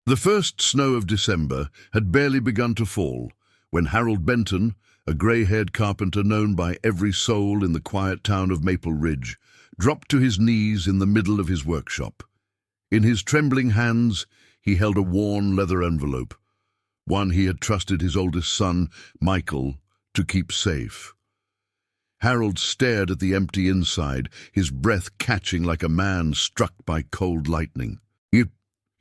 The first snow of December had barely begun to fall when Harold Benton, a grey-haired carpenter known by every soul in the quiet town of Maple Ridge, dropped to his knees in the middle of his workshop. In his trembling hands, he held a worn leather envelope, one he had trusted his oldest son, Michael, to keep safe. Harold stared at the empty inside, his breath catching like a man struck by cold lightning.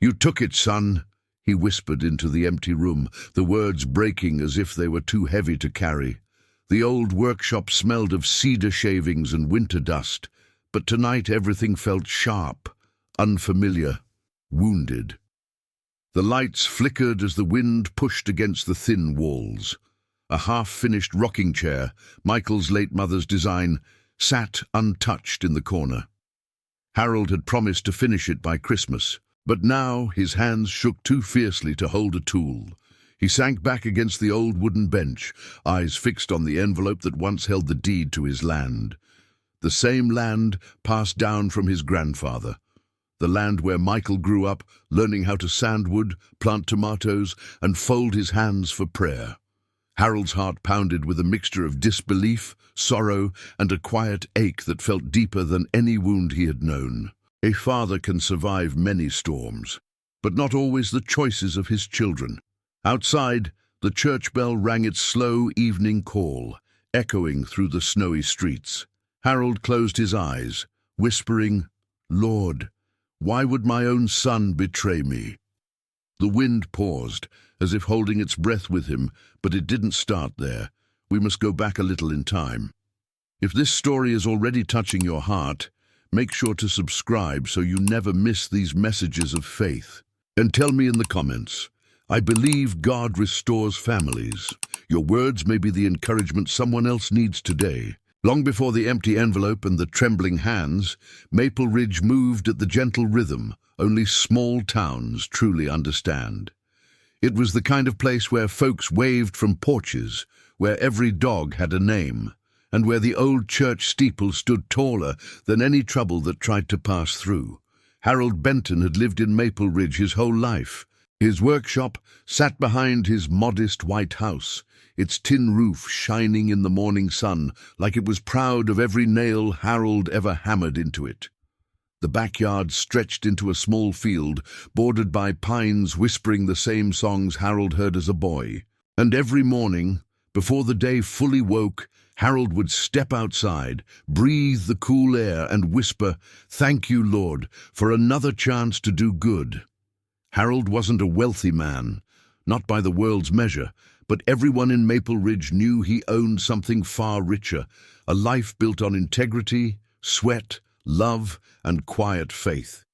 You took it, son," he whispered into the empty room, the words breaking as if they were too heavy to carry. The old workshop smelled of cedar shavings and winter dust, but tonight everything felt sharp, unfamiliar, wounded. The lights flickered as the wind pushed against the thin walls. A half-finished rocking chair, Michael's late mother's design, sat untouched in the corner. Harold had promised to finish it by Christmas, but now his hands shook too fiercely to hold a tool. He sank back against the old wooden bench, eyes fixed on the envelope that once held the deed to his land. The same land passed down from his grandfather. The land where Michael grew up, learning how to sand wood, plant tomatoes, and fold his hands for prayer. Harold's heart pounded with a mixture of disbelief, sorrow, and a quiet ache that felt deeper than any wound he had known. A father can survive many storms, but not always the choices of his children. Outside, the church bell rang its slow evening call, echoing through the snowy streets. Harold closed his eyes, whispering, "Lord, why would my own son betray me?" The wind paused, as if holding its breath with him, but it didn't start there. We must go back a little in time. If this story is already touching your heart, make sure to subscribe so you never miss these messages of faith. And tell me in the comments, I believe God restores families. Your words may be the encouragement someone else needs today. Long before the empty envelope and the trembling hands, Maple Ridge moved at the gentle rhythm only small towns truly understand. It was the kind of place where folks waved from porches, where every dog had a name, and where the old church steeple stood taller than any trouble that tried to pass through. Harold Benton had lived in Maple Ridge his whole life. His workshop sat behind his modest white house, its tin roof shining in the morning sun like it was proud of every nail Harold ever hammered into it. The backyard stretched into a small field, bordered by pines whispering the same songs Harold heard as a boy. And every morning, before the day fully woke, Harold would step outside, breathe the cool air, and whisper, "Thank you, Lord, for another chance to do good." Harold wasn't a wealthy man, not by the world's measure, but everyone in Maple Ridge knew he owned something far richer, a life built on integrity, sweat, love, and quiet faith.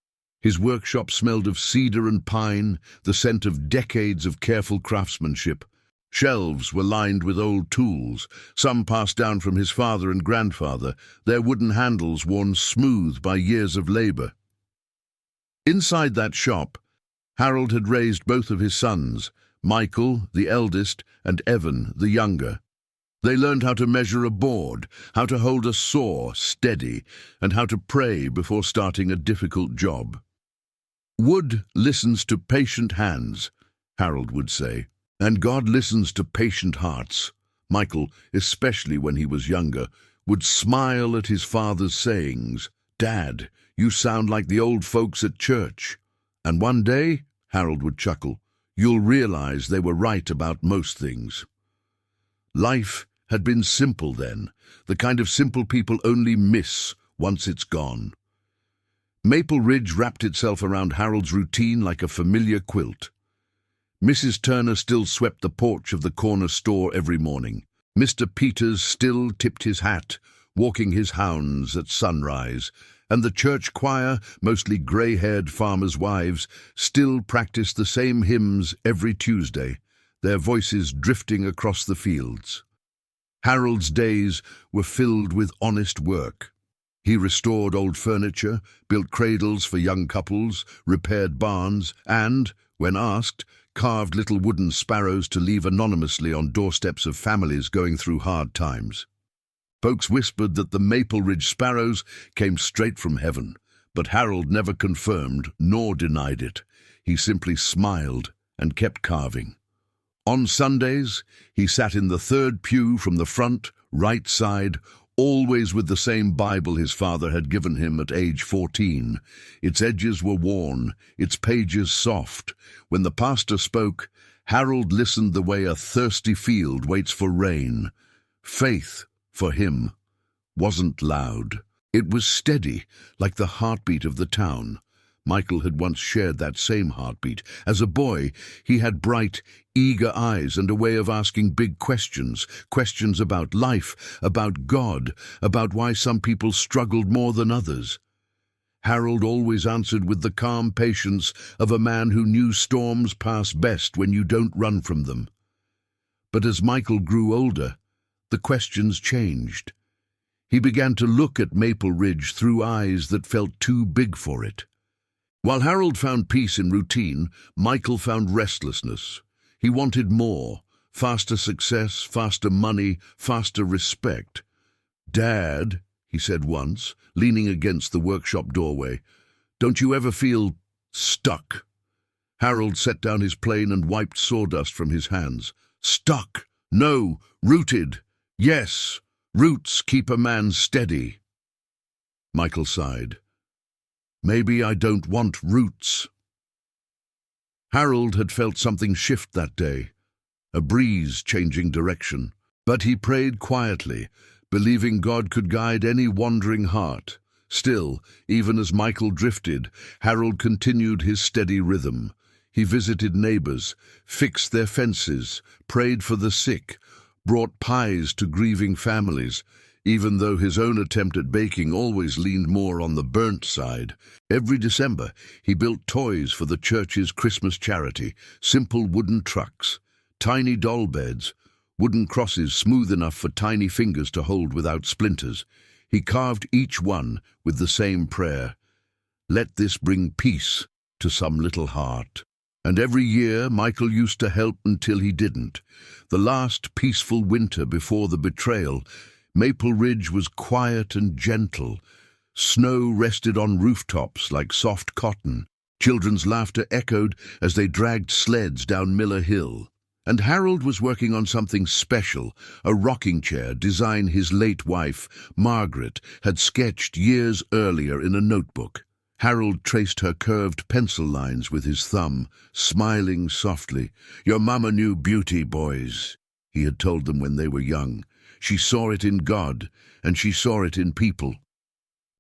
His workshop smelled of cedar and pine, the scent of decades of careful craftsmanship. Shelves were lined with old tools, some passed down from his father and grandfather, their wooden handles worn smooth by years of labor. Inside that shop, Harold had raised both of his sons, Michael, the eldest, and Evan, the younger. They learned how to measure a board, how to hold a saw steady, and how to pray before starting a difficult job. "Wood listens to patient hands," Harold would say. "And God listens to patient hearts." Michael, especially when he was younger, would smile at his father's sayings. "Dad, you sound like the old folks at church." And one day, Harold would chuckle, "You'll realize they were right about most things." Life had been simple then, the kind of simple people only miss once it's gone. Maple Ridge wrapped itself around Harold's routine like a familiar quilt. Mrs. Turner still swept the porch of the corner store every morning. Mr. Peters still tipped his hat, walking his hounds at sunrise, and the church choir, mostly grey-haired farmers' wives, still practiced the same hymns every Tuesday, their voices drifting across the fields. Harold's days were filled with honest work. He restored old furniture, built cradles for young couples, repaired barns, and, when asked, carved little wooden sparrows to leave anonymously on doorsteps of families going through hard times. Folks whispered that the Maple Ridge sparrows came straight from heaven, but Harold never confirmed nor denied it. he simply smiled and kept carving. On Sundays, he sat in the third pew from the front, right side, always with the same Bible his father had given him at age 14. Its edges were worn, its pages soft. When the pastor spoke, Harold listened the way a thirsty field waits for rain. Faith, for him, wasn't loud. It was steady, like the heartbeat of the town. Michael had once shared that same heartbeat. As a boy, he had bright, eager eyes and a way of asking big questions, questions about life, about God, about why some people struggled more than others. Harold always answered with the calm patience of a man who knew storms pass best when you don't run from them. But as Michael grew older, the questions changed. He began to look at Maple Ridge through eyes that felt too big for it. While Harold found peace in routine, Michael found restlessness. He wanted more, faster success, faster money, faster respect. "Dad," he said once, leaning against the workshop doorway, "don't you ever feel stuck?" Harold set down his plane and wiped sawdust from his hands. "Stuck? No, rooted. Yes, roots keep a man steady." Michael sighed. "Maybe I don't want roots." Harold had felt something shift that day, a breeze changing direction. But he prayed quietly, believing God could guide any wandering heart. Still, even as Michael drifted, Harold continued his steady rhythm. He visited neighbors, fixed their fences, prayed for the sick, brought pies to grieving families, even though his own attempt at baking always leaned more on the burnt side. Every December, he built toys for the church's Christmas charity, simple wooden trucks, tiny doll beds, wooden crosses smooth enough for tiny fingers to hold without splinters. He carved each one with the same prayer: "Let this bring peace to some little heart." And every year, Michael used to help until he didn't. The last peaceful winter before the betrayal, Maple Ridge was quiet and gentle. Snow rested on rooftops like soft cotton. Children's laughter echoed as they dragged sleds down Miller Hill. And Harold was working on something special, a rocking chair design his late wife, Margaret, had sketched years earlier in a notebook. Harold traced her curved pencil lines with his thumb, smiling softly. "Your mama knew beauty, boys," he had told them when they were young. "She saw it in God, and she saw it in people."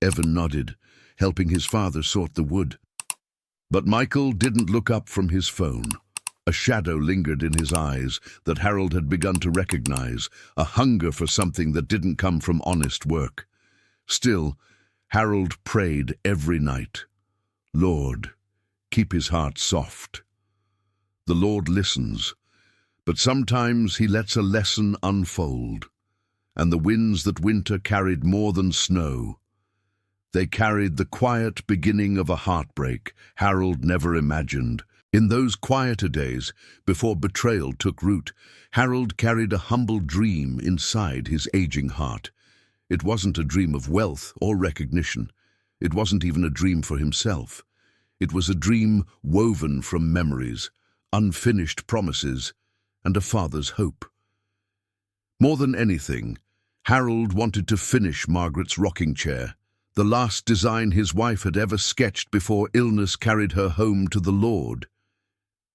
Evan nodded, helping his father sort the wood. But Michael didn't look up from his phone. A shadow lingered in his eyes that Harold had begun to recognize, a hunger for something that didn't come from honest work. Still, Harold prayed every night. "Lord, keep his heart soft." The Lord listens, but sometimes he lets a lesson unfold. And the winds that winter carried more than snow. They carried the quiet beginning of a heartbreak Harold never imagined. In those quieter days, before betrayal took root, Harold carried a humble dream inside his aging heart. It wasn't a dream of wealth or recognition. It wasn't even a dream for himself. It was a dream woven from memories, unfinished promises, and a father's hope. More than anything, Harold wanted to finish Margaret's rocking chair, the last design his wife had ever sketched before illness carried her home to the Lord.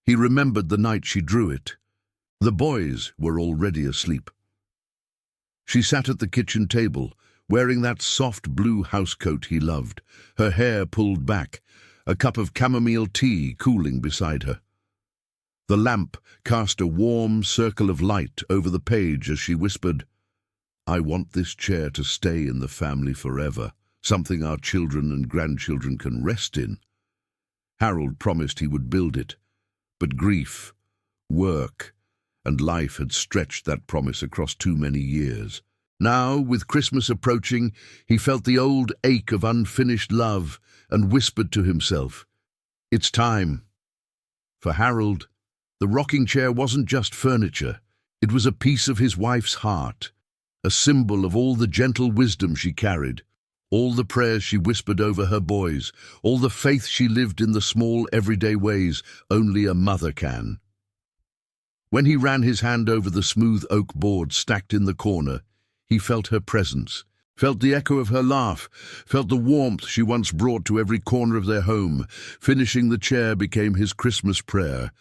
He remembered the night she drew it. The boys were already asleep. She sat at the kitchen table, wearing that soft blue housecoat he loved, her hair pulled back, a cup of chamomile tea cooling beside her. The lamp cast a warm circle of light over the page as she whispered, "I want this chair to stay in the family forever, something our children and grandchildren can rest in." Harold promised he would build it, but grief, work, and life had stretched that promise across too many years. Now, with Christmas approaching, he felt the old ache of unfinished love and whispered to himself, "It's time." For Harold, the rocking chair wasn't just furniture. It was a piece of his wife's heart, a symbol of all the gentle wisdom she carried, all the prayers she whispered over her boys, all the faith she lived in the small everyday ways only a mother can. When he ran his hand over the smooth oak board stacked in the corner, he felt her presence, felt the echo of her laugh, felt the warmth she once brought to every corner of their home. Finishing the chair became his Christmas prayer.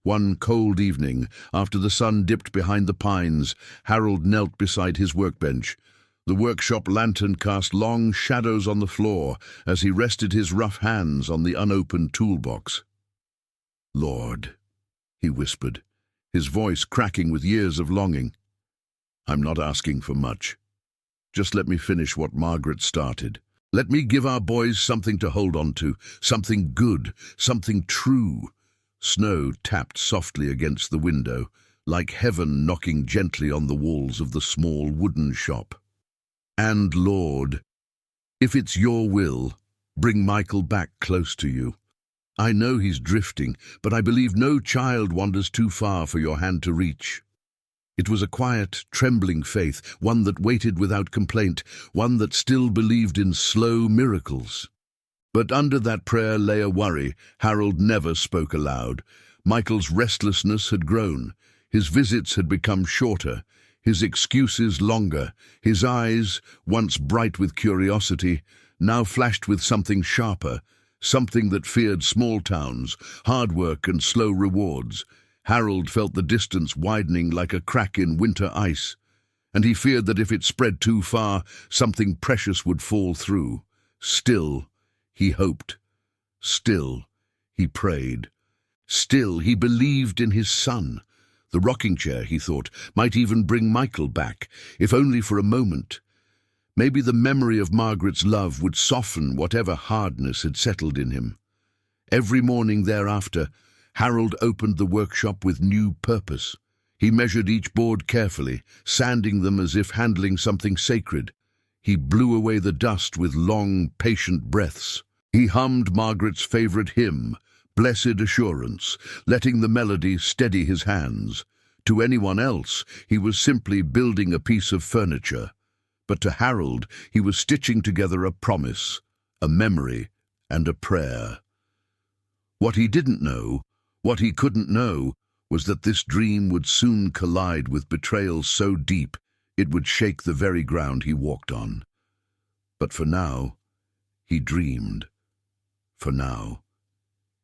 One cold evening, after the sun dipped behind the pines, Harold knelt beside his workbench. The workshop lantern cast long shadows on the floor as he rested his rough hands on the unopened toolbox. "Lord," he whispered, his voice cracking with years of longing, "I'm not asking for much. Just let me finish what Margaret started. Let me give our boys something to hold on to, something good, something true." Snow tapped softly against the window, like heaven knocking gently on the walls of the small wooden shop. "And Lord, if it's your will, bring Michael back close to you. I know he's drifting, but I believe no child wanders too far for your hand to reach." It was a quiet, trembling faith, one that waited without complaint, one that still believed in slow miracles. But under that prayer lay a worry Harold never spoke aloud. Michael's restlessness had grown. His visits had become shorter, his excuses longer. His eyes, once bright with curiosity, now flashed with something sharper, something that feared small towns, hard work and slow rewards. Harold felt the distance widening like a crack in winter ice, and he feared that if it spread too far, something precious would fall through. Still, he hoped. Still, he prayed. Still, he believed in his son. The rocking chair, he thought, might even bring Michael back, if only for a moment. Maybe the memory of Margaret's love would soften whatever hardness had settled in him. Every morning thereafter, Harold opened the workshop with new purpose. He measured each board carefully, sanding them as if handling something sacred. He blew away the dust with long, patient breaths. He hummed Margaret's favorite hymn, Blessed Assurance, letting the melody steady his hands. To anyone else, he was simply building a piece of furniture. But to Harold, he was stitching together a promise, a memory, and a prayer. What he didn't know, what he couldn't know, was that this dream would soon collide with betrayal so deep it would shake the very ground he walked on. But for now, he dreamed. For now,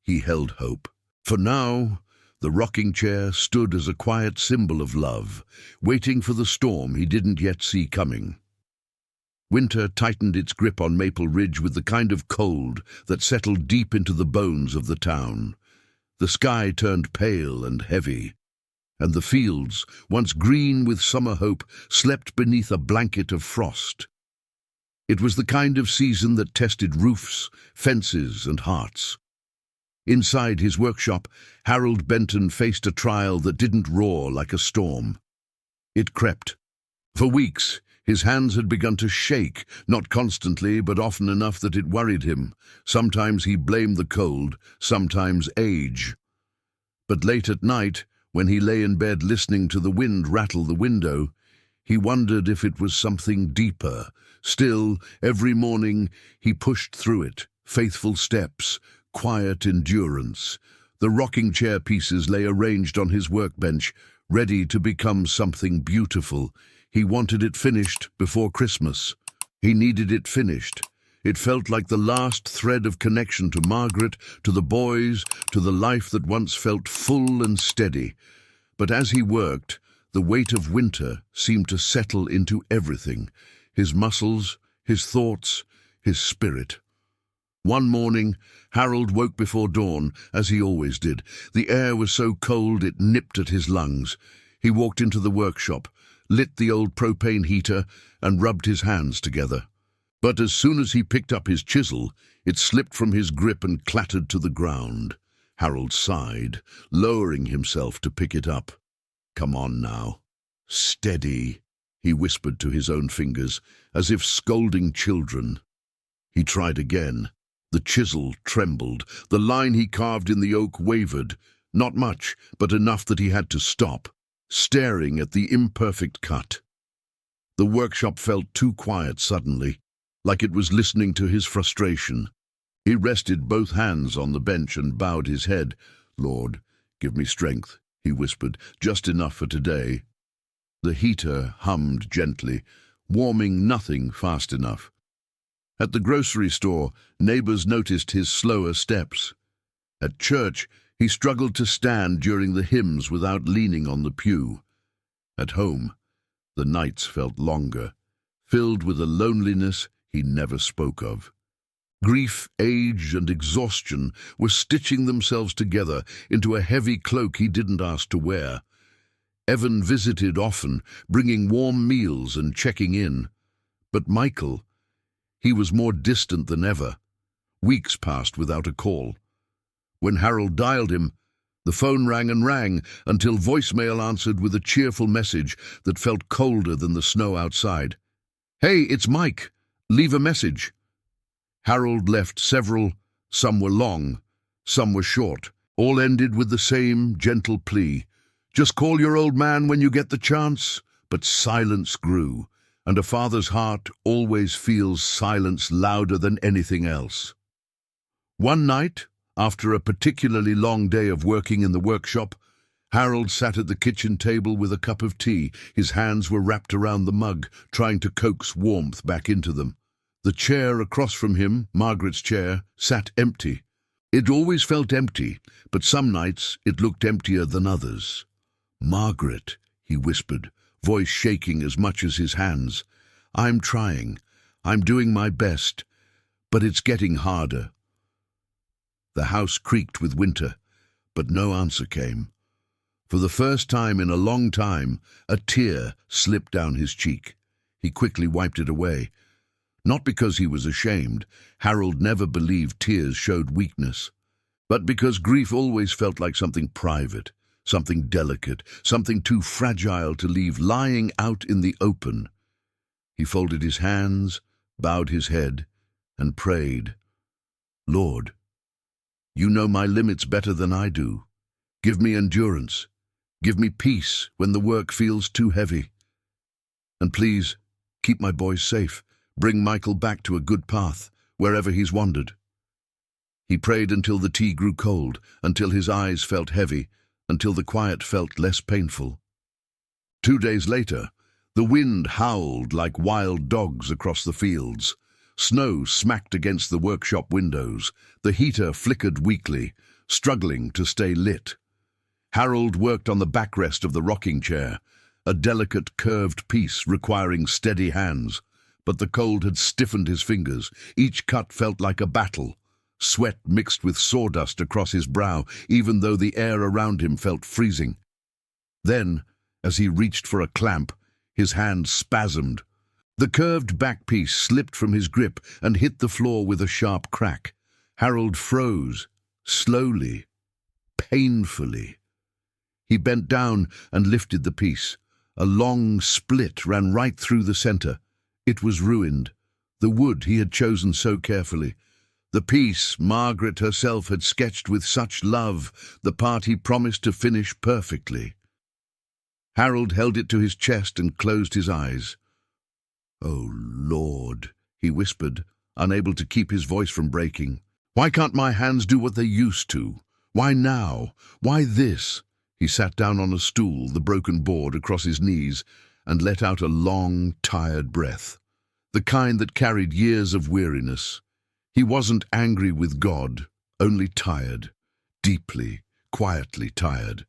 he held hope. For now, the rocking chair stood as a quiet symbol of love, waiting for the storm he didn't yet see coming. Winter tightened its grip on Maple Ridge with the kind of cold that settled deep into the bones of the town. The sky turned pale and heavy, and the fields, once green with summer hope, slept beneath a blanket of frost. It was the kind of season that tested roofs, fences, and hearts. Inside his workshop, Harold Benton faced a trial that didn't roar like a storm. It crept. For weeks, his hands had begun to shake, not constantly, but often enough that it worried him. Sometimes he blamed the cold, sometimes age. But late at night, when he lay in bed listening to the wind rattle the window, he wondered if it was something deeper. Still, every morning, he pushed through it, faithful steps, quiet endurance. The rocking chair pieces lay arranged on his workbench, ready to become something beautiful. He wanted it finished before Christmas. He needed it finished. It felt like the last thread of connection to Margaret, to the boys, to the life that once felt full and steady. But as he worked, the weight of winter seemed to settle into everything, his muscles, his thoughts, his spirit. One morning, Harold woke before dawn, as he always did. The air was so cold it nipped at his lungs. He walked into the workshop, lit the old propane heater, and rubbed his hands together. But as soon as he picked up his chisel, it slipped from his grip and clattered to the ground. Harold sighed, lowering himself to pick it up. "Come on now. Steady," he whispered to his own fingers, as if scolding children. He tried again. The chisel trembled. The line he carved in the oak wavered. Not much, but enough that he had to stop, staring at the imperfect cut. The workshop felt too quiet suddenly, like it was listening to his frustration. He rested both hands on the bench and bowed his head. "Lord, give me strength," he whispered, "just enough for today." The heater hummed gently, warming nothing fast enough. At the grocery store, neighbors noticed his slower steps. At church, he struggled to stand during the hymns without leaning on the pew. At home, the nights felt longer, filled with a loneliness he never spoke of. Grief, age, and exhaustion were stitching themselves together into a heavy cloak he didn't ask to wear. Evan visited often, bringing warm meals and checking in. But Michael, he was more distant than ever. Weeks passed without a call. When Harold dialed him, the phone rang and rang until voicemail answered with a cheerful message that felt colder than the snow outside. "Hey, it's Mike. Leave a message." Harold left several. Some were long, some were short. All ended with the same gentle plea. "Just call your old man when you get the chance." But silence grew, and a father's heart always feels silence louder than anything else. One night, after a particularly long day of working in the workshop, Harold sat at the kitchen table with a cup of tea. His hands were wrapped around the mug, trying to coax warmth back into them. The chair across from him, Margaret's chair, sat empty. It always felt empty, but some nights it looked emptier than others. "Margaret," he whispered, voice shaking as much as his hands. "I'm trying. I'm doing my best, but it's getting harder." The house creaked with winter, but no answer came. For the first time in a long time, a tear slipped down his cheek. He quickly wiped it away. Not because he was ashamed. Harold never believed tears showed weakness, but because grief always felt like something private, something delicate, something too fragile to leave lying out in the open. He folded his hands, bowed his head, and prayed, "Lord, you know my limits better than I do. Give me endurance. Give me peace when the work feels too heavy. And please, keep my boys safe. Bring Michael back to a good path, wherever he's wandered." He prayed until the tea grew cold, until his eyes felt heavy, until the quiet felt less painful. 2 days later, the wind howled like wild dogs across the fields. Snow smacked against the workshop windows. The heater flickered weakly, struggling to stay lit. Harold worked on the backrest of the rocking chair, a delicate curved piece requiring steady hands. But the cold had stiffened his fingers. Each cut felt like a battle. Sweat mixed with sawdust across his brow, even though the air around him felt freezing. Then, as he reached for a clamp, his hand spasmed. The curved back piece slipped from his grip and hit the floor with a sharp crack. Harold froze, slowly, painfully. He bent down and lifted the piece. A long split ran right through the center. It was ruined, the wood he had chosen so carefully. The piece Margaret herself had sketched with such love, the part he promised to finish perfectly. Harold held it to his chest and closed his eyes. "Oh, Lord," he whispered, unable to keep his voice from breaking. "Why can't my hands do what they used to? Why now? Why this?" He sat down on a stool, the broken board across his knees, and let out a long, tired breath, the kind that carried years of weariness. He wasn't angry with God, only tired, deeply, quietly tired.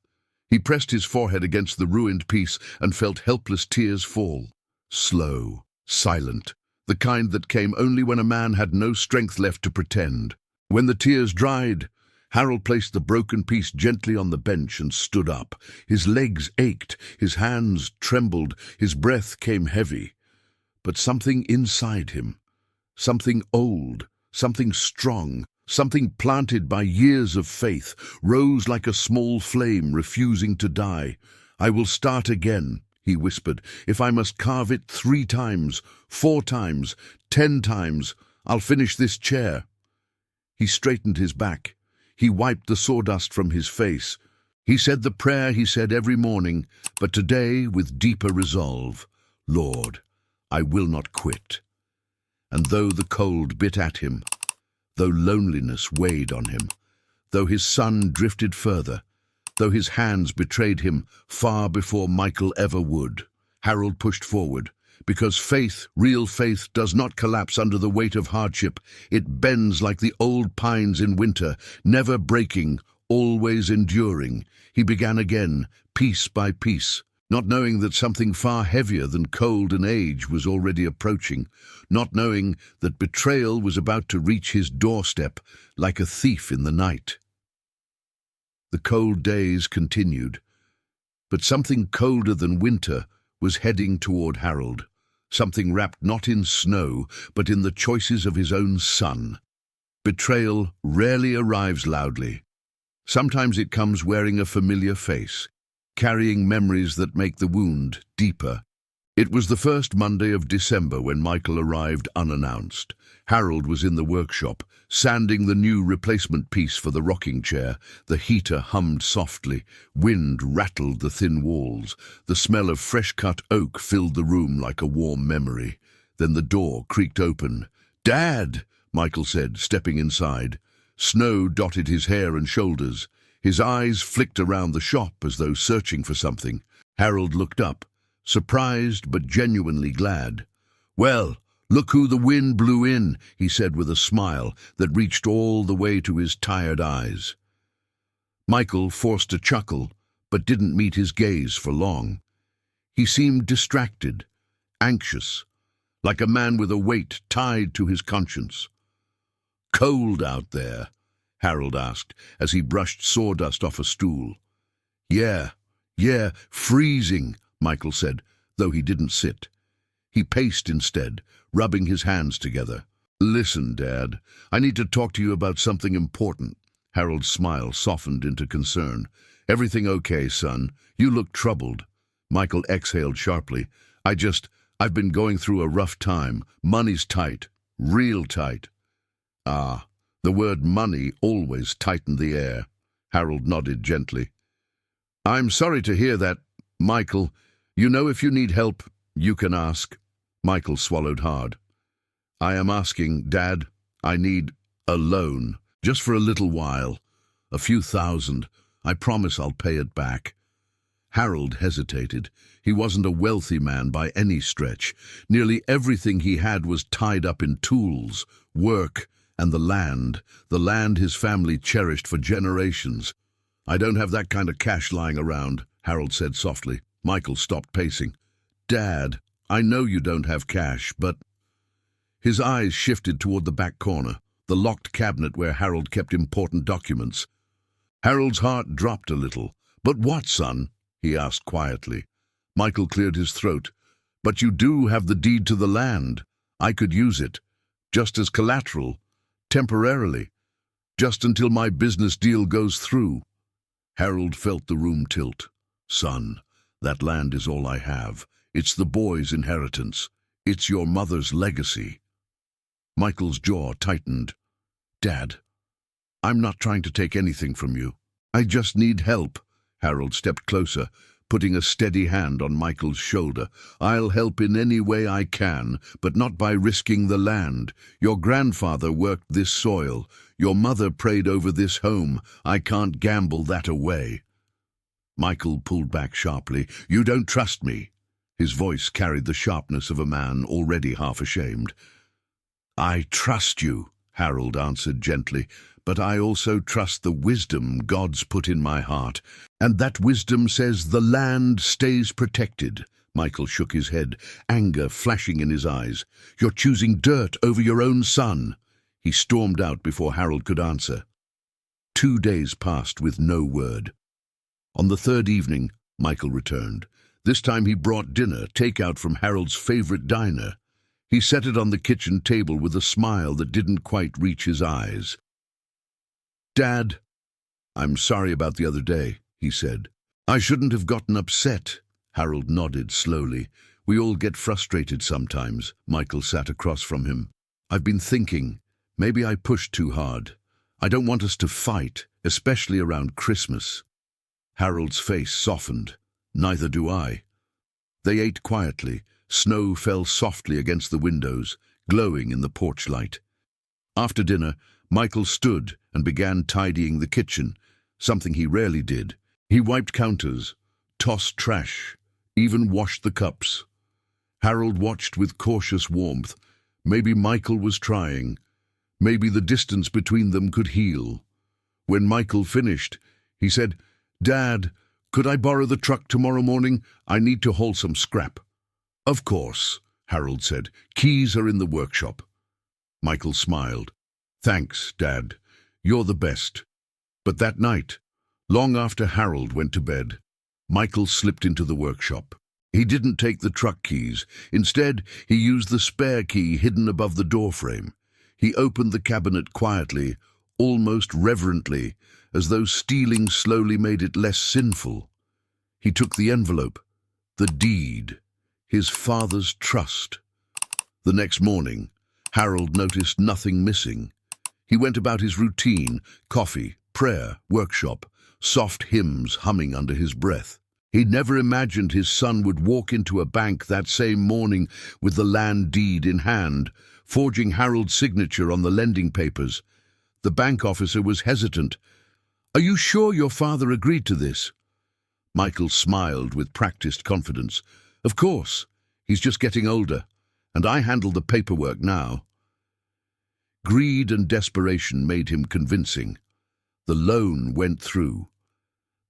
He pressed his forehead against the ruined piece and felt helpless tears fall, slow, silent, the kind that came only when a man had no strength left to pretend. When the tears dried, Harold placed the broken piece gently on the bench and stood up. His legs ached, his hands trembled, his breath came heavy. But something inside him, something old, something strong, something planted by years of faith, rose like a small flame refusing to die. "I will start again," he whispered. "If I must carve it 3 times, 4 times, 10 times, I'll finish this chair." He straightened his back. He wiped the sawdust from his face. He said the prayer he said every morning, but today with deeper resolve. "Lord, I will not quit." And though the cold bit at him, though loneliness weighed on him, though his son drifted further, though his hands betrayed him far before Michael ever would, Harold pushed forward, because faith, real faith, does not collapse under the weight of hardship. It bends like the old pines in winter, never breaking, always enduring. He began again, piece by piece, not knowing that something far heavier than cold and age was already approaching, not knowing that betrayal was about to reach his doorstep like a thief in the night. The cold days continued, but something colder than winter was heading toward Harold, something wrapped not in snow, but in the choices of his own son. Betrayal rarely arrives loudly. Sometimes it comes wearing a familiar face, carrying memories that make the wound deeper. It was the first Monday of December when Michael arrived unannounced. Harold was in the workshop, sanding the new replacement piece for the rocking chair. The heater hummed softly. Wind rattled the thin walls. The smell of fresh-cut oak filled the room like a warm memory. Then the door creaked open. "Dad!" Michael said, stepping inside. Snow dotted his hair and shoulders. His eyes flicked around the shop as though searching for something. Harold looked up, surprised but genuinely glad. "Well, look who the wind blew in," he said with a smile that reached all the way to his tired eyes. Michael forced a chuckle, but didn't meet his gaze for long. He seemed distracted, anxious, like a man with a weight tied to his conscience. "Cold out there?" Harold asked, as he brushed sawdust off a stool. Yeah, freezing," Michael said, though he didn't sit. He paced instead, rubbing his hands together. "Listen, Dad, I need to talk to you about something important." Harold's smile softened into concern. "Everything okay, son? You look troubled." Michael exhaled sharply. I've been going through a rough time. Money's tight, real tight." "Ah." The word money always tightened the air. Harold nodded gently. "I'm sorry to hear that, Michael. You know, if you need help, you can ask." Michael swallowed hard. "I am asking, Dad. I need a loan, just for a little while. A few thousand. I promise I'll pay it back." Harold hesitated. He wasn't a wealthy man by any stretch. Nearly everything he had was tied up in tools, work, and the land his family cherished for generations. "I don't have that kind of cash lying around," Harold said softly. Michael stopped pacing. "Dad, I know you don't have cash, but—" His eyes shifted toward the back corner, the locked cabinet where Harold kept important documents. Harold's heart dropped a little. "But what, son?" he asked quietly. Michael cleared his throat. "But you do have the deed to the land. I could use it, just as collateral. Temporarily, just until my business deal goes through." Harold felt the room tilt. "Son, that land is all I have. It's the boy's inheritance. It's your mother's legacy." Michael's jaw tightened. "Dad, I'm not trying to take anything from you. I just need help." Harold stepped closer, putting a steady hand on Michael's shoulder. "I'll help in any way I can, but not by risking the land. Your grandfather worked this soil. Your mother prayed over this home. I can't gamble that away." Michael pulled back sharply. "You don't trust me." His voice carried the sharpness of a man already half ashamed. "I trust you," Harold answered gently, "but I also trust the wisdom God's put in my heart. And that wisdom says the land stays protected." Michael shook his head, anger flashing in his eyes. "You're choosing dirt over your own son." He stormed out before Harold could answer. 2 days passed with no word. On the third evening, Michael returned. This time he brought dinner, takeout from Harold's favorite diner. He set it on the kitchen table with a smile that didn't quite reach his eyes. "Dad, I'm sorry about the other day," he said. "I shouldn't have gotten upset." Harold nodded slowly. "We all get frustrated sometimes." Michael sat across from him. "I've been thinking, maybe I pushed too hard. I don't want us to fight, especially around Christmas." Harold's face softened. "Neither do I." They ate quietly. Snow fell softly against the windows, glowing in the porch light. After dinner, Michael stood and began tidying the kitchen, something he rarely did. He wiped counters, tossed trash, even washed the cups. Harold watched with cautious warmth. Maybe Michael was trying. Maybe the distance between them could heal. When Michael finished, he said, "Dad, could I borrow the truck tomorrow morning? I need to haul some scrap." "Of course," Harold said. "Keys are in the workshop." Michael smiled. "Thanks, Dad. You're the best." But that night, long after Harold went to bed, Michael slipped into the workshop. He didn't take the truck keys. Instead, he used the spare key hidden above the doorframe. He opened the cabinet quietly, almost reverently, as though stealing slowly made it less sinful. He took the envelope, the deed, his father's trust. The next morning, Harold noticed nothing missing. He went about his routine: coffee, prayer, workshop, soft hymns humming under his breath. He never imagined his son would walk into a bank that same morning with the land deed in hand, forging Harold's signature on the lending papers. The bank officer was hesitant. "Are you sure your father agreed to this?" Michael smiled with practiced confidence. "Of course. He's just getting older, and I handle the paperwork now." Greed and desperation made him convincing. The loan went through.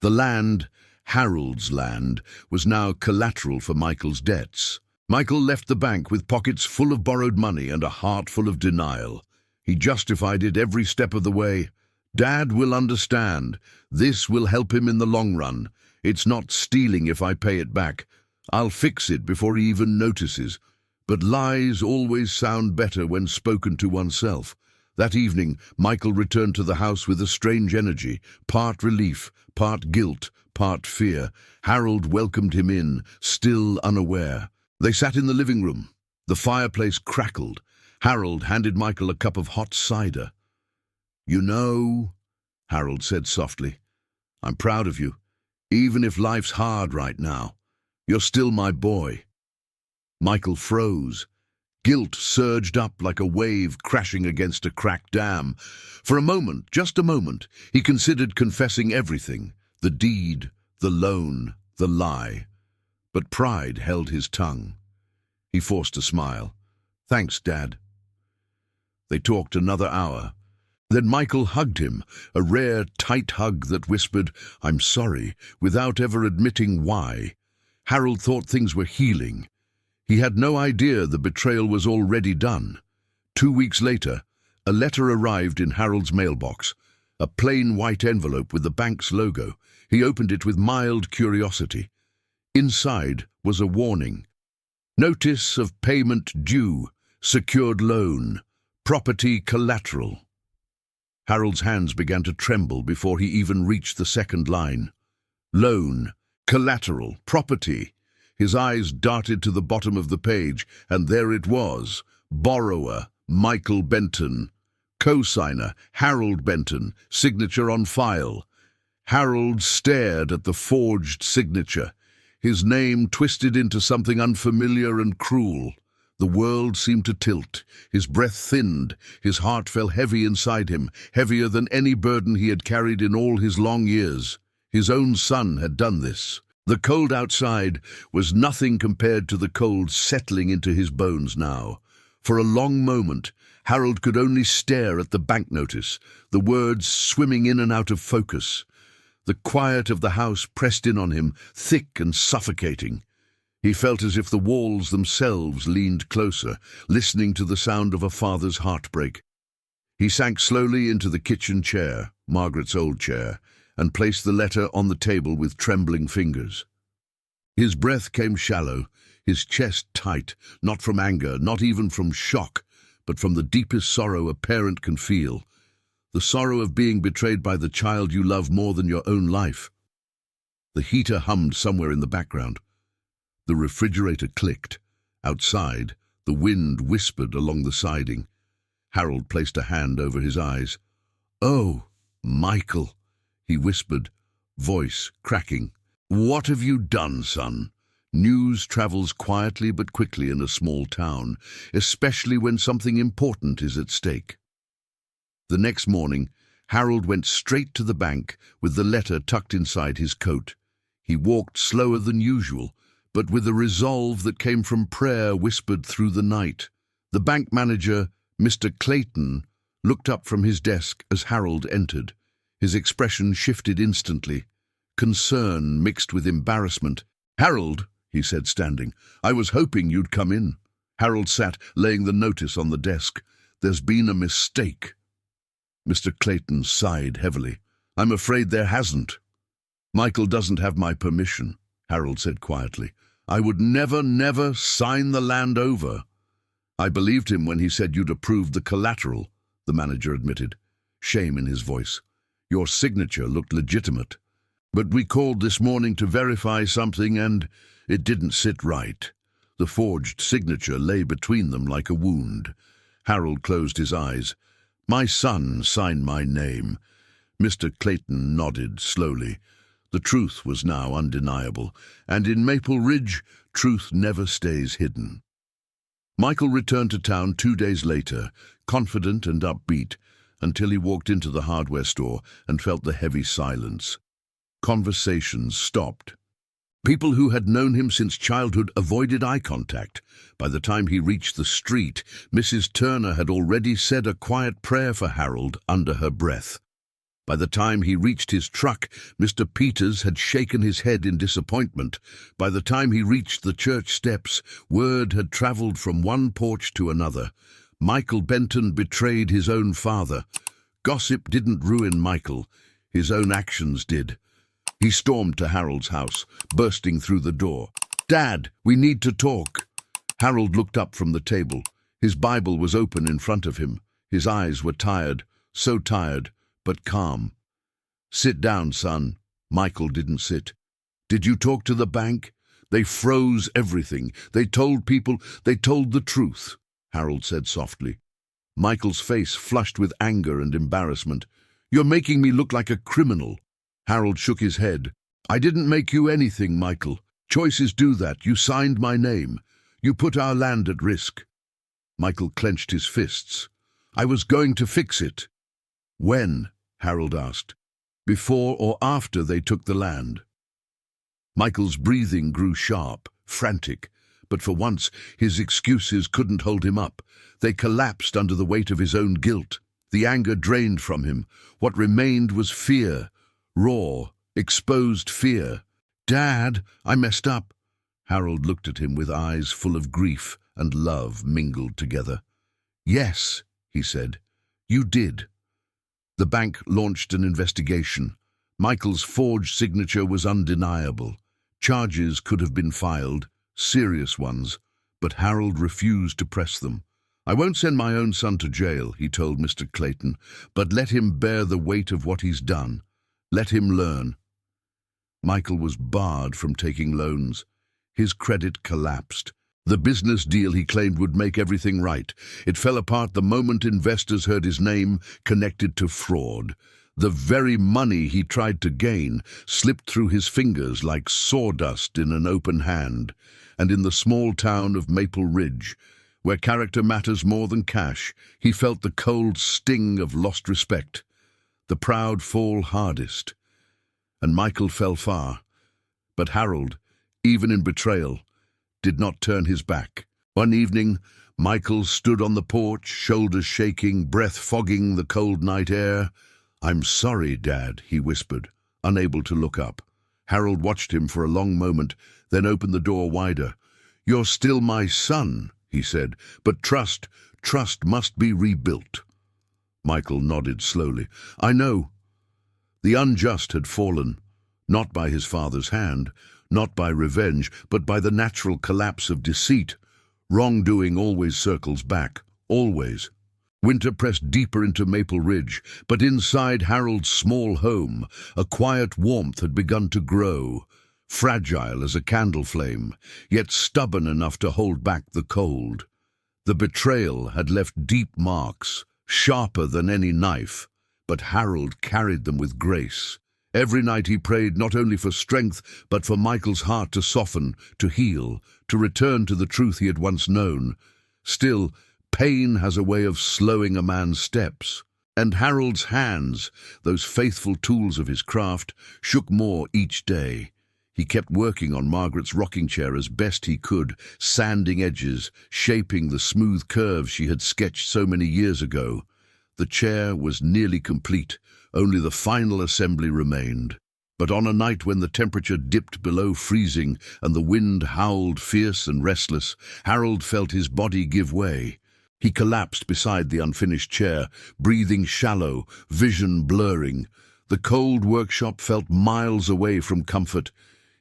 The land, Harold's land, was now collateral for Michael's debts. Michael left the bank with pockets full of borrowed money and a heart full of denial. He justified it every step of the way. "Dad will understand. This will help him in the long run. It's not stealing if I pay it back. I'll fix it before he even notices." But lies always sound better when spoken to oneself. That evening, Michael returned to the house with a strange energy, part relief, part guilt, part fear. Harold welcomed him in, still unaware. They sat in the living room. The fireplace crackled. Harold handed Michael a cup of hot cider. "You know," Harold said softly, "I'm proud of you. Even if life's hard right now, you're still my boy." Michael froze. Guilt surged up like a wave crashing against a cracked dam. For a moment, just a moment, he considered confessing everything: the deed, the loan, the lie. But pride held his tongue. He forced a smile. "Thanks, Dad." They talked another hour. Then Michael hugged him, a rare, tight hug that whispered, "I'm sorry," without ever admitting why. Harold thought things were healing. He had no idea the betrayal was already done. 2 weeks later, a letter arrived in Harold's mailbox, a plain white envelope with the bank's logo. He opened it with mild curiosity. Inside was a warning. "Notice of payment due, secured loan, property collateral." Harold's hands began to tremble before he even reached the second line. Loan, collateral, property. His eyes darted to the bottom of the page, and there it was. Borrower, Michael Benton. Co-signer, Harold Benton. Signature on file. Harold stared at the forged signature. His name twisted into something unfamiliar and cruel. The world seemed to tilt. His breath thinned. His heart fell heavy inside him, heavier than any burden he had carried in all his long years. His own son had done this. The cold outside was nothing compared to the cold settling into his bones now. For a long moment, Harold could only stare at the bank notice, the words swimming in and out of focus. The quiet of the house pressed in on him, thick and suffocating. He felt as if the walls themselves leaned closer, listening to the sound of a father's heartbreak. He sank slowly into the kitchen chair, Margaret's old chair, and placed the letter on the table with trembling fingers. His breath came shallow, his chest tight, not from anger, not even from shock, but from the deepest sorrow a parent can feel, the sorrow of being betrayed by the child you love more than your own life. The heater hummed somewhere in the background. The refrigerator clicked. Outside, the wind whispered along the siding. Harold placed a hand over his eyes. "Oh, Michael," he whispered, voice cracking. "What have you done, son? News travels quietly but quickly in a small town, especially when something important is at stake. The next morning, Harold went straight to the bank with the letter tucked inside his coat. He walked slower than usual, but with a resolve that came from prayer whispered through the night. The bank manager, Mr. Clayton, looked up from his desk as Harold entered. His expression shifted instantly, concern mixed with embarrassment. "Harold," he said, standing, "I was hoping you'd come in." Harold sat, laying the notice on the desk. "There's been a mistake." Mr. Clayton sighed heavily. "I'm afraid there hasn't." "Michael doesn't have my permission," Harold said quietly. "I would never sign the land over." "I believed him when he said you'd approved the collateral," the manager admitted, shame in his voice. "Your signature looked legitimate. But we called this morning to verify something and it didn't sit right." The forged signature lay between them like a wound. Harold closed his eyes. "My son signed my name." Mr. Clayton nodded slowly. The truth was now undeniable, and in Maple Ridge, truth never stays hidden. Michael returned to town 2 days later, confident and upbeat, until he walked into the hardware store and felt the heavy silence. Conversations stopped. People who had known him since childhood avoided eye contact. By the time he reached the street, Mrs. Turner had already said a quiet prayer for Harold under her breath. By the time he reached his truck, Mr. Peters had shaken his head in disappointment. By the time he reached the church steps, word had traveled from one porch to another. Michael Benton betrayed his own father. Gossip didn't ruin Michael. His own actions did. He stormed to Harold's house, bursting through the door. "Dad, we need to talk." Harold looked up from the table. His Bible was open in front of him. His eyes were tired, so tired, but calm. "Sit down, son." Michael didn't sit. "Did you talk to the bank?" "They froze everything. They told the truth," Harold said softly. Michael's face flushed with anger and embarrassment. "You're making me look like a criminal." Harold shook his head. "I didn't make you anything, Michael. Choices do that. You signed my name. You put our land at risk." Michael clenched his fists. "I was going to fix it." "When?" Harold asked. "Before or after they took the land?" Michael's breathing grew sharp, frantic, but for once his excuses couldn't hold him up. They collapsed under the weight of his own guilt. The anger drained from him. What remained was fear, raw, exposed fear. "Dad, I messed up." Harold looked at him with eyes full of grief and love mingled together. "Yes," he said, "you did." The bank launched an investigation. Michael's forged signature was undeniable. Charges could have been filed, serious ones, but Harold refused to press them. "I won't send my own son to jail," he told Mr. Clayton, "but let him bear the weight of what he's done. Let him learn." Michael was barred from taking loans. His credit collapsed. The business deal he claimed would make everything right. It fell apart the moment investors heard his name connected to fraud. The very money he tried to gain slipped through his fingers like sawdust in an open hand. And in the small town of Maple Ridge, where character matters more than cash, he felt the cold sting of lost respect. The proud fall hardest. And Michael fell far. But Harold, even in betrayal, did not turn his back. One evening, Michael stood on the porch, shoulders shaking, breath fogging the cold night air. "I'm sorry, Dad," he whispered, unable to look up. Harold watched him for a long moment, then opened the door wider. "You're still my son," he said, "but trust must be rebuilt." Michael nodded slowly. "I know." The unjust had fallen, not by his father's hand, not by revenge, but by the natural collapse of deceit. Wrongdoing always circles back, always. Winter pressed deeper into Maple Ridge, but inside Harold's small home, a quiet warmth had begun to grow, fragile as a candle flame, yet stubborn enough to hold back the cold. The betrayal had left deep marks, sharper than any knife, but Harold carried them with grace. Every night he prayed not only for strength, but for Michael's heart to soften, to heal, to return to the truth he had once known. Still, pain has a way of slowing a man's steps. And Harold's hands, those faithful tools of his craft, shook more each day. He kept working on Margaret's rocking chair as best he could, sanding edges, shaping the smooth curves she had sketched so many years ago. The chair was nearly complete, only the final assembly remained. But on a night when the temperature dipped below freezing and the wind howled fierce and restless, Harold felt his body give way. He collapsed beside the unfinished chair, breathing shallow, vision blurring. The cold workshop felt miles away from comfort.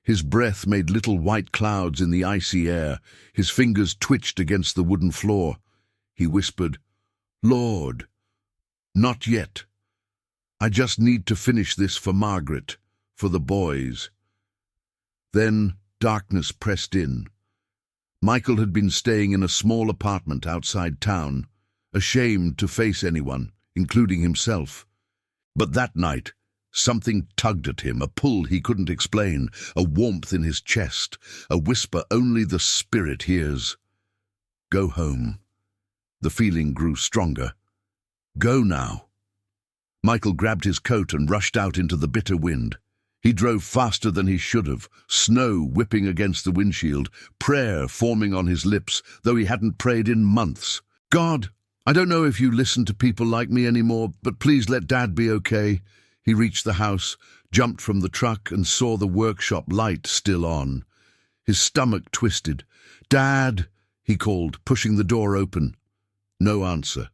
His breath made little white clouds in the icy air. His fingers twitched against the wooden floor. He whispered, "Lord, not yet. I just need to finish this for Margaret, for the boys." Then darkness pressed in. Michael had been staying in a small apartment outside town, ashamed to face anyone, including himself. But that night, something tugged at him, a pull he couldn't explain, a warmth in his chest, a whisper only the spirit hears. "Go home." The feeling grew stronger. "Go now." Michael grabbed his coat and rushed out into the bitter wind. He drove faster than he should have, snow whipping against the windshield, prayer forming on his lips, though he hadn't prayed in months. "God, I don't know if you listen to people like me anymore, but please let Dad be okay." He reached the house, jumped from the truck, and saw the workshop light still on. His stomach twisted. "Dad," he called, pushing the door open. No answer.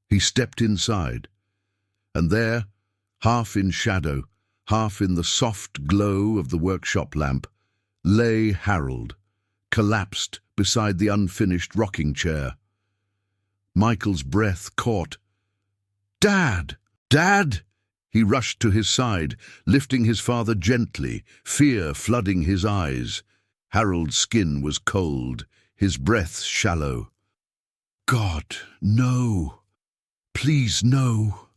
He stepped inside. And there, half in shadow, half in the soft glow of the workshop lamp, lay Harold, collapsed beside the unfinished rocking chair. Michael's breath caught. "Dad! Dad!" He rushed to his side, lifting his father gently, fear flooding his eyes. Harold's skin was cold, his breath shallow. "God, no! Please, no!"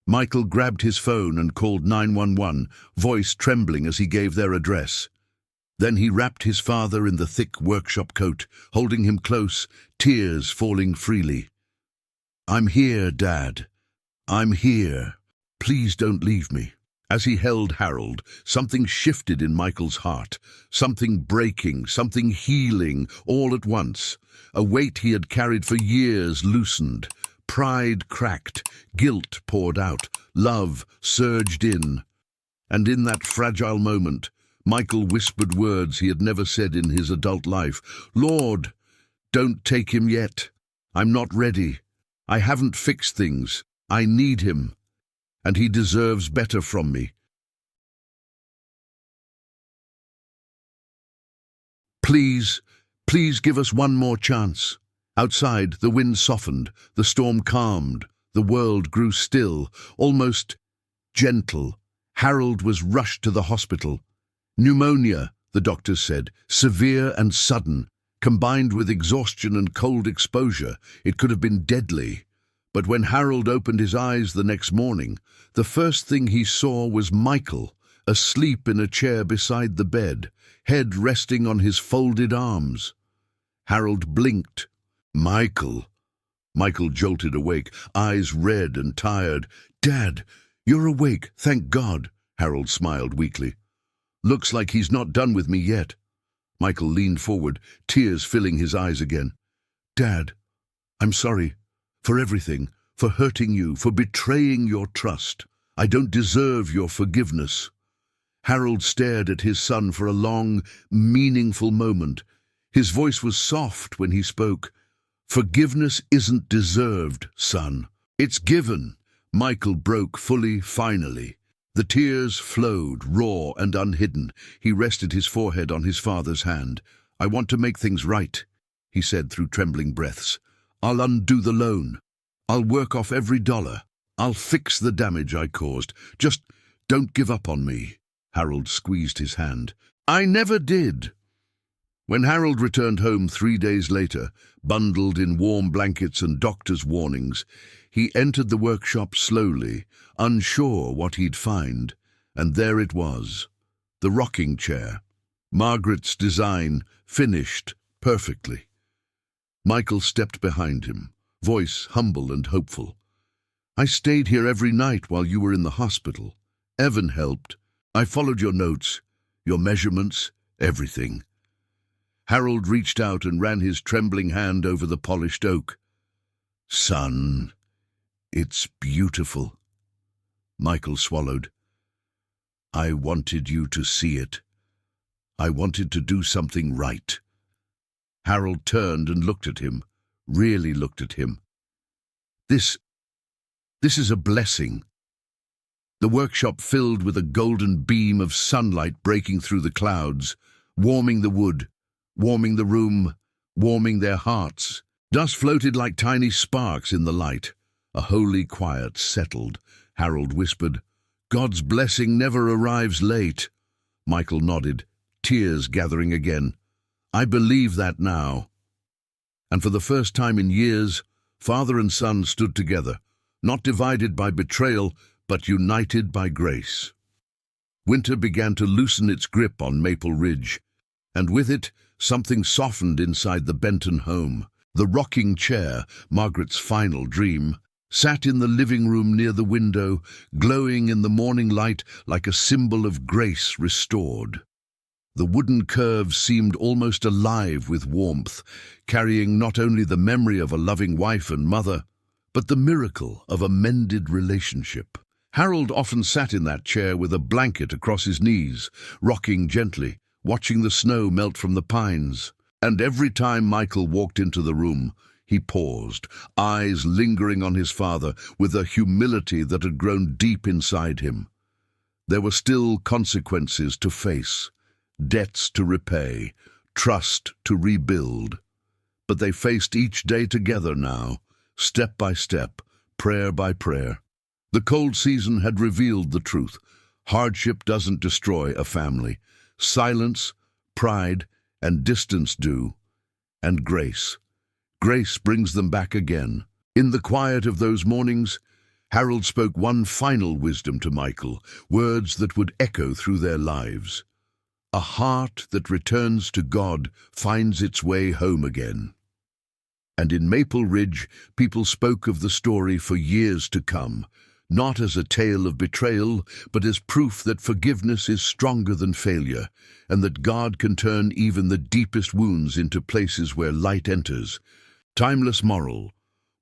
Michael grabbed his phone and called 911, voice trembling as he gave their address. Then he wrapped his father in the thick workshop coat, holding him close, tears falling freely. "I'm here, Dad. I'm here. Please don't leave me." As he held Harold, something shifted in Michael's heart, something breaking, something healing, all at once. A weight he had carried for years loosened. Pride cracked, guilt poured out, love surged in. And in that fragile moment, Michael whispered words he had never said in his adult life. "Lord, don't take him yet. I'm not ready. I haven't fixed things. I need him. And he deserves better from me. Please, please give us one more chance." Outside, the wind softened, the storm calmed, the world grew still, almost gentle. Harold was rushed to the hospital. Pneumonia, the doctors said, severe and sudden. Combined with exhaustion and cold exposure, it could have been deadly. But when Harold opened his eyes the next morning, the first thing he saw was Michael, asleep in a chair beside the bed, head resting on his folded arms. Harold blinked. "Michael." Michael jolted awake, eyes red and tired. "Dad, you're awake, thank God," Harold smiled weakly. "Looks like he's not done with me yet." Michael leaned forward, tears filling his eyes again. "Dad, I'm sorry. For everything, for hurting you, for betraying your trust. I don't deserve your forgiveness." Harold stared at his son for a long, meaningful moment. His voice was soft when he spoke. "Forgiveness isn't deserved, son. It's given." Michael broke fully, finally. The tears flowed, raw and unhidden. He rested his forehead on his father's hand. "I want to make things right," he said through trembling breaths. "I'll undo the loan. I'll work off every dollar. I'll fix the damage I caused. Just don't give up on me." Harold squeezed his hand. "I never did." When Harold returned home 3 days later, bundled in warm blankets and doctor's warnings, he entered the workshop slowly, unsure what he'd find. And there it was, the rocking chair. Margaret's design, finished perfectly. Michael stepped behind him, voice humble and hopeful. "I stayed here every night while you were in the hospital. Evan helped. I followed your notes, your measurements, everything." Harold reached out and ran his trembling hand over the polished oak. "Son, it's beautiful." Michael swallowed. "I wanted you to see it. I wanted to do something right." Harold turned and looked at him, really looked at him. This is a blessing." The workshop filled with a golden beam of sunlight breaking through the clouds, warming the wood, warming the room, warming their hearts. Dust floated like tiny sparks in the light. A holy quiet settled. Harold whispered, "God's blessing never arrives late." Michael nodded, tears gathering again. "I believe that now." And for the first time in years, father and son stood together, not divided by betrayal, but united by grace. Winter began to loosen its grip on Maple Ridge, and with it, something softened inside the Benton home. The rocking chair, Margaret's final dream, sat in the living room near the window, glowing in the morning light like a symbol of grace restored. The wooden curves seemed almost alive with warmth, carrying not only the memory of a loving wife and mother, but the miracle of a mended relationship. Harold often sat in that chair with a blanket across his knees, rocking gently, watching the snow melt from the pines. And every time Michael walked into the room, he paused, eyes lingering on his father with a humility that had grown deep inside him. There were still consequences to face, debts to repay, trust to rebuild. But they faced each day together now, step by step, prayer by prayer. The cold season had revealed the truth. Hardship doesn't destroy a family. Silence, pride, and distance do. And grace. Grace brings them back again. In the quiet of those mornings, Harold spoke one final wisdom to Michael, words that would echo through their lives. A heart that returns to God finds its way home again. And in Maple Ridge, people spoke of the story for years to come, not as a tale of betrayal, but as proof that forgiveness is stronger than failure, and that God can turn even the deepest wounds into places where light enters. Timeless moral: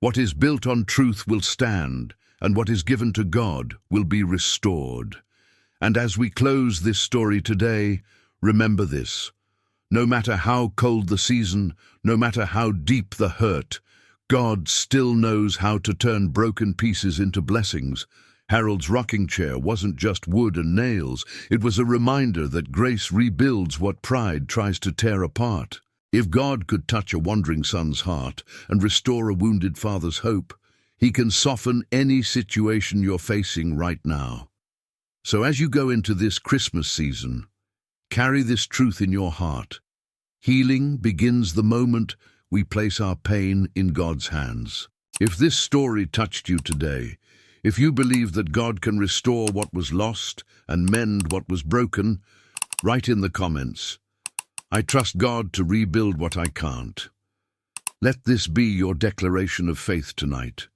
what is built on truth will stand, and what is given to God will be restored. And as we close this story today, remember this: no matter how cold the season, no matter how deep the hurt, God still knows how to turn broken pieces into blessings. Harold's rocking chair wasn't just wood and nails, it was a reminder that grace rebuilds what pride tries to tear apart. If God could touch a wandering son's heart and restore a wounded father's hope, He can soften any situation you're facing right now. So as you go into this Christmas season, carry this truth in your heart. Healing begins the moment we place our pain in God's hands. If this story touched you today, if you believe that God can restore what was lost and mend what was broken, write in the comments, "I trust God to rebuild what I can't." Let this be your declaration of faith tonight.